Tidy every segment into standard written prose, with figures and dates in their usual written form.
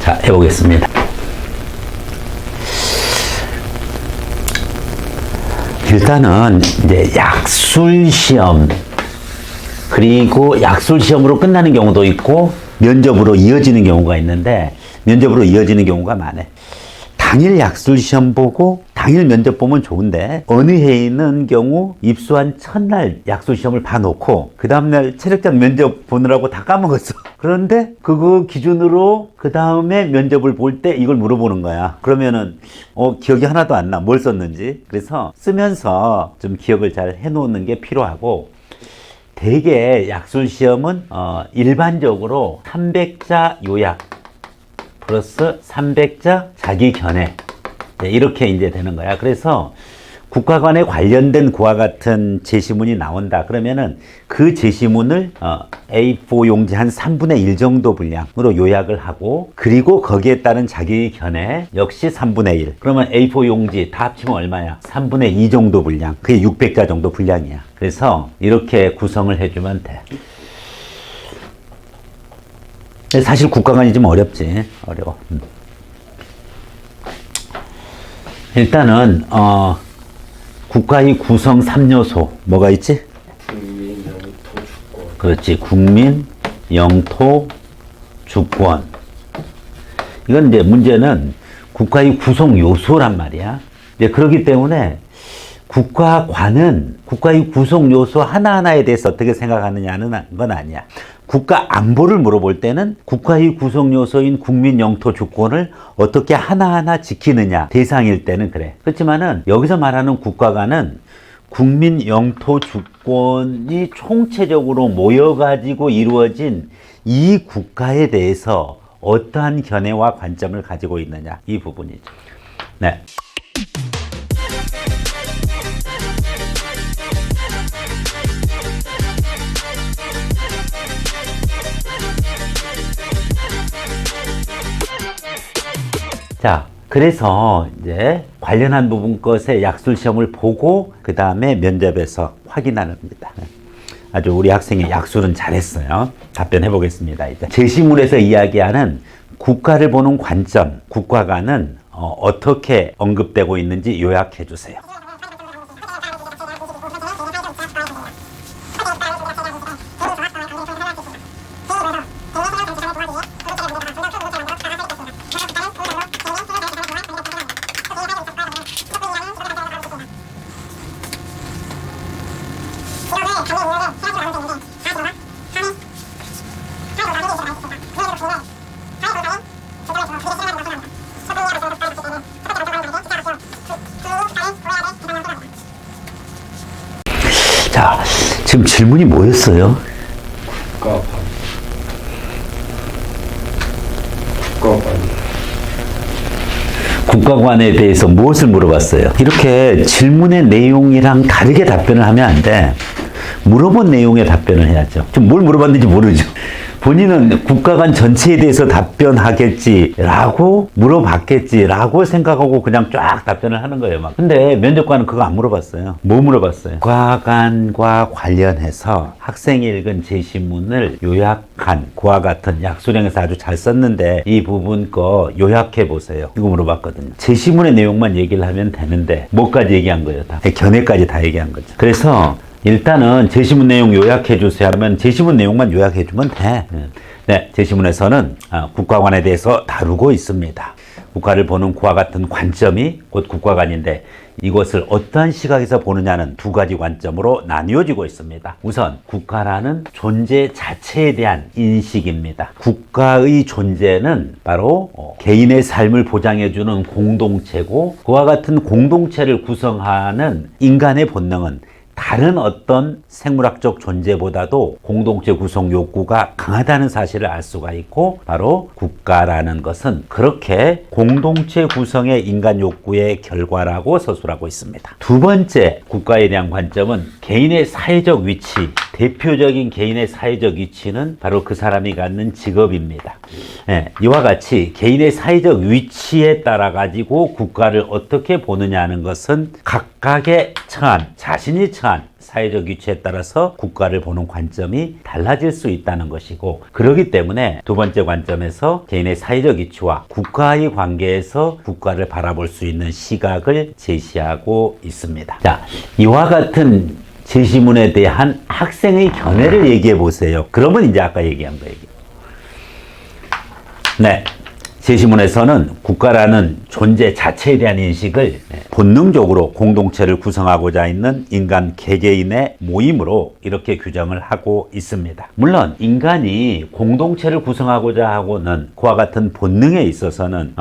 자, 해보겠습니다. 일단은 이제 약술 시험, 그리고 약술 시험으로 끝나는 경우도 있고 면접으로 이어지는 경우가 있는데, 면접으로 이어지는 경우가 많네. 당일 약술 시험 보고 당일 면접 보면 좋은데, 어느 해에 있는 경우 입수한 첫날 약술 시험을 봐놓고 그 다음날 체력장 면접 보느라고 다 까먹었어. 그런데 그거 기준으로 그 다음에 면접을 볼 때 이걸 물어보는 거야. 그러면은 기억이 하나도 안 나, 뭘 썼는지. 그래서 쓰면서 좀 기억을 잘 해놓는 게 필요하고, 대개 약술 시험은 일반적으로 300자 요약 플러스 300자 자기 견해, 이렇게 이제 되는 거야. 그래서 국가관에 관련된 그와 같은 제시문이 나온다 그러면은 그 제시문을 A4 용지 한 3분의 1 정도 분량으로 요약을 하고, 그리고 거기에 따른 자기 견해 역시 3분의 1. 그러면 A4 용지 다 합치면 얼마야? 3분의 2 정도 분량. 그게 600자 정도 분량이야. 그래서 이렇게 구성을 해주면 돼. 사실 국가관이 좀 어렵지. 어려워. 일단은 국가의 구성 3요소 뭐가 있지? 국민, 영토, 주권. 그렇지. 국민, 영토, 주권. 이건 이제 문제는 국가의 구성 요소란 말이야. 이제 그렇기 때문에 국가관은 국가의 구성 요소 하나하나에 대해서 어떻게 생각하느냐는 건 아니야. 국가 안보를 물어볼 때는 국가의 구성 요소인 국민, 영토, 주권을 어떻게 하나하나 지키느냐 대상일 때는 그래. 그렇지만은 여기서 말하는 국가관은 국민, 영토, 주권이 총체적으로 모여가지고 이루어진 이 국가에 대해서 어떠한 견해와 관점을 가지고 있느냐, 이 부분이죠. 네. 자, 그래서 이제 관련한 부분 것의 약술 시험을 보고 그 다음에 면접에서 확인하는 겁니다. 아주 우리 학생이 약술은 잘했어요. 답변해 보겠습니다. 일단 제시문에서 이야기하는 국가를 보는 관점, 국가관은 어떻게 언급되고 있는지 요약해 주세요. 자, 지금 질문이 뭐였어요? 국가관. 국가관. 국가관에 대해서 무엇을 물어봤어요? 이렇게 질문의 내용이랑 다르게 답변을 하면 안 돼. 물어본 내용에 답변을 해야죠. 좀 뭘 물어봤는지 모르죠. 본인은 국가관 전체에 대해서 답변하겠지라고 물어봤겠지라고 생각하고 그냥 쫙 답변을 하는 거예요. 막. 근데 면접관은 그거 안 물어봤어요. 뭐 물어봤어요? 국가관과 관련해서 학생이 읽은 제시문을 요약한 그와 같은 약수령에서 아주 잘 썼는데 이 부분 거 요약해 보세요. 이거 물어봤거든요. 제시문의 내용만 얘기를 하면 되는데 뭐까지 얘기한 거예요? 다. 견해까지 다 얘기한 거죠. 그래서 일단은 제시문 내용 요약해 주세요 하면 제시문 내용만 요약해 주면 돼. 네, 제시문에서는 국가관에 대해서 다루고 있습니다. 국가를 보는 그와 같은 관점이 곧 국가관인데, 이것을 어떠한 시각에서 보느냐는 두 가지 관점으로 나뉘어지고 있습니다. 우선 국가라는 존재 자체에 대한 인식입니다. 국가의 존재는 바로 개인의 삶을 보장해주는 공동체고, 그와 같은 공동체를 구성하는 인간의 본능은 다른 어떤 생물학적 존재보다도 공동체 구성 욕구가 강하다는 사실을 알 수가 있고, 바로 국가라는 것은 그렇게 공동체 구성의 인간 욕구의 결과라고 서술하고 있습니다. 두 번째 국가에 대한 관점은 개인의 사회적 위치, 대표적인 개인의 사회적 위치는 바로 그 사람이 갖는 직업입니다. 네, 이와 같이 개인의 사회적 위치에 따라 가지고 국가를 어떻게 보느냐 하는 것은 각각의 처한, 자신이 처한 사회적 위치에 따라서 국가를 보는 관점이 달라질 수 있다는 것이고, 그렇기 때문에 두 번째 관점에서 개인의 사회적 위치와 국가의 관계에서 국가를 바라볼 수 있는 시각을 제시하고 있습니다. 자, 이와 같은 제시문에 대한 학생의 견해를 얘기해 보세요. 그러면 이제 아까 얘기한 거예요. 네. 제시문에서는 국가라는 존재 자체에 대한 인식을 본능적으로 공동체를 구성하고자 있는 인간 개개인의 모임으로 이렇게 규정을 하고 있습니다. 물론 인간이 공동체를 구성하고자 하고는 그와 같은 본능에 있어서는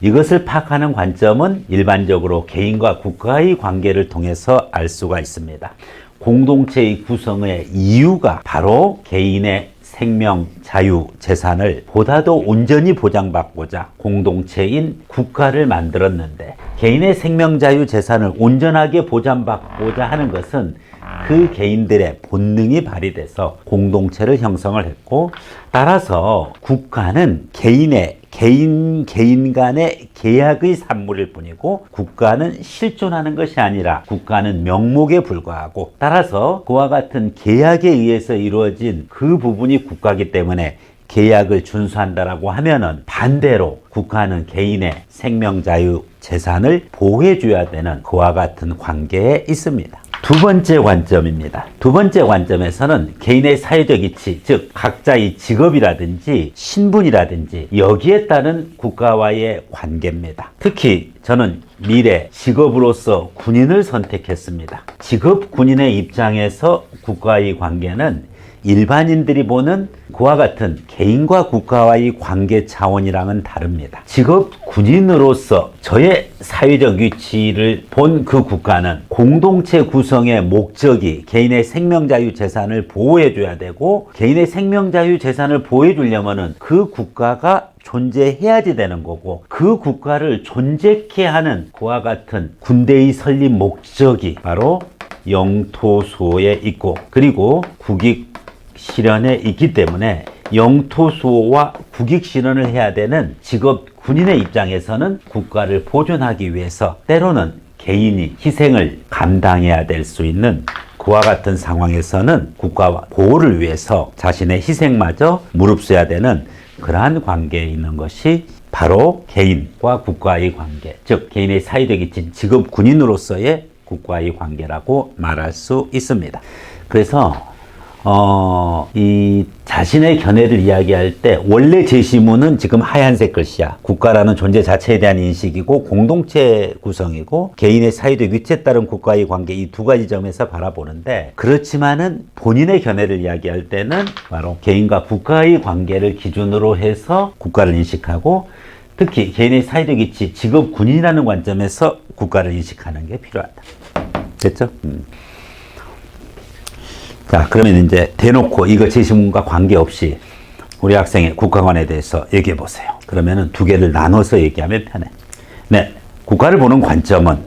이것을 파악하는 관점은 일반적으로 개인과 국가의 관계를 통해서 알 수가 있습니다. 공동체의 구성의 이유가 바로 개인의 생명, 자유, 재산을 보다도 온전히 보장받고자 공동체인 국가를 만들었는데, 개인의 생명, 자유, 재산을 온전하게 보장받고자 하는 것은 그 개인들의 본능이 발휘돼서 공동체를 형성을 했고, 따라서 국가는 개인 간의 계약의 산물일 뿐이고, 국가는 실존하는 것이 아니라 국가는 명목에 불과하고, 따라서 그와 같은 계약에 의해서 이루어진 그 부분이 국가이기 때문에 계약을 준수한다라고 하면은, 반대로 국가는 개인의 생명, 자유, 재산을 보호해줘야 되는 그와 같은 관계에 있습니다. 두 번째 관점입니다. 두 번째 관점에서는 개인의 사회적 이치, 즉 각자의 직업이라든지 신분이라든지 여기에 따른 국가와의 관계입니다. 특히 저는 미래 직업으로서 군인을 선택했습니다. 직업 군인의 입장에서 국가의 관계는 일반인들이 보는 그와 같은 개인과 국가와의 관계 차원이랑은 다릅니다. 직업 군인으로서 저의 사회적 위치를 본 그 국가는 공동체 구성의 목적이 개인의 생명, 자유, 재산을 보호해줘야 되고, 개인의 생명, 자유, 재산을 보호해주려면은 그 국가가 존재해야지 되는 거고, 그 국가를 존재케 하는 그와 같은 군대의 설립 목적이 바로 영토 수호에 있고, 그리고 국익 실현에 있기 때문에 영토 수호와 국익 실현을 해야 되는 직업 군인의 입장에서는 국가를 보존하기 위해서 때로는 개인이 희생을 감당해야 될 수 있는 그와 같은 상황에서는 국가 보호를 위해서 자신의 희생마저 무릅써야 되는 그러한 관계에 있는 것이 바로 개인과 국가의 관계, 즉 개인의 사회적 이친 직업 군인으로서의 국가의 관계라고 말할 수 있습니다. 그래서 이 자신의 견해를 이야기할 때 원래 제시문은 지금 하얀색 글씨야. 국가라는 존재 자체에 대한 인식이고, 공동체 구성이고, 개인의 사회적 위치에 따른 국가의 관계, 이 두 가지 점에서 바라보는데, 그렇지만은 본인의 견해를 이야기할 때는 바로 개인과 국가의 관계를 기준으로 해서 국가를 인식하고, 특히 개인의 사회적 위치, 직업 군인이라는 관점에서 국가를 인식하는 게 필요하다. 됐죠? 자, 그러면 이제 대놓고 이거 제시문과 관계없이 우리 학생의 국가관에 대해서 얘기해 보세요. 그러면은 두 개를 나눠서 얘기하면 편해. 네, 국가를 보는 관점은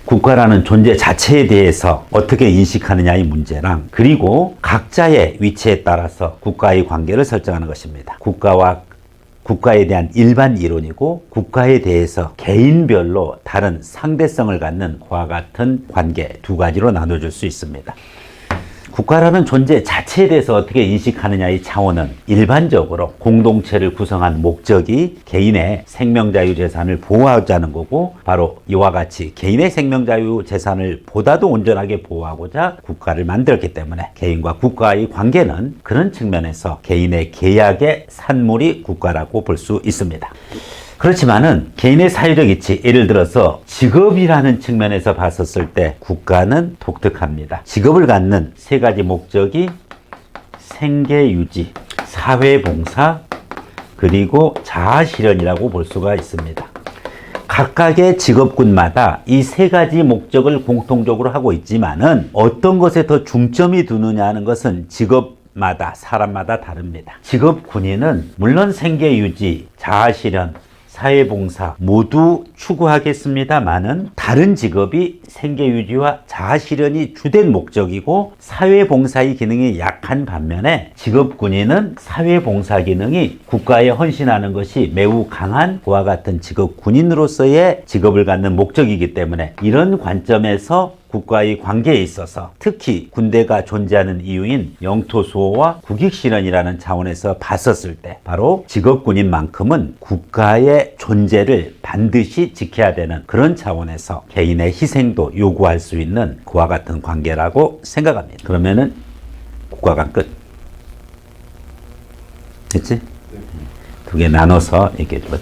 국가라는 존재 자체에 대해서 어떻게 인식하느냐의 문제랑, 그리고 각자의 위치에 따라서 국가의 관계를 설정하는 것입니다. 국가에 대한 일반 이론이고, 국가에 대해서 개인별로 다른 상대성을 갖는 그와 같은 관계, 두 가지로 나눠줄 수 있습니다. 국가라는 존재 자체에 대해서 어떻게 인식하느냐의 차원은 일반적으로 공동체를 구성한 목적이 개인의 생명, 자유, 재산을 보호하자는 거고, 바로 이와 같이 개인의 생명, 자유, 재산을 보다도 온전하게 보호하고자 국가를 만들었기 때문에 개인과 국가의 관계는 그런 측면에서 개인의 계약의 산물이 국가라고 볼 수 있습니다. 그렇지만은 개인의 사회적 이치, 예를 들어서 직업이라는 측면에서 봤었을 때 국가는 독특합니다. 직업을 갖는 세 가지 목적이 생계유지, 사회봉사, 그리고 자아실현이라고 볼 수가 있습니다. 각각의 직업군마다 이 세 가지 목적을 공통적으로 하고 있지만은 어떤 것에 더 중점이 두느냐 하는 것은 직업마다, 사람마다 다릅니다. 직업 군인은 물론 생계유지, 자아실현, 사회봉사 모두 추구하겠습니다만은, 다른 직업이 생계유지와 자아실현이 주된 목적이고 사회봉사의 기능이 약한 반면에, 직업군인은 사회봉사 기능이 국가에 헌신하는 것이 매우 강한 그와 같은 직업군인으로서의 직업을 갖는 목적이기 때문에, 이런 관점에서 국가의 관계에 있어서 특히 군대가 존재하는 이유인 영토 수호와 국익 실현이라는 차원에서 봤었을 때 바로 직업군인 만큼은 국가의 존재를 반드시 지켜야 되는 그런 차원에서 개인의 희생도 요구할 수 있는 그와 같은 관계라고 생각합니다. 그러면은 국가 간 끝. 됐지? 두 개 나눠서 얘기해 줘.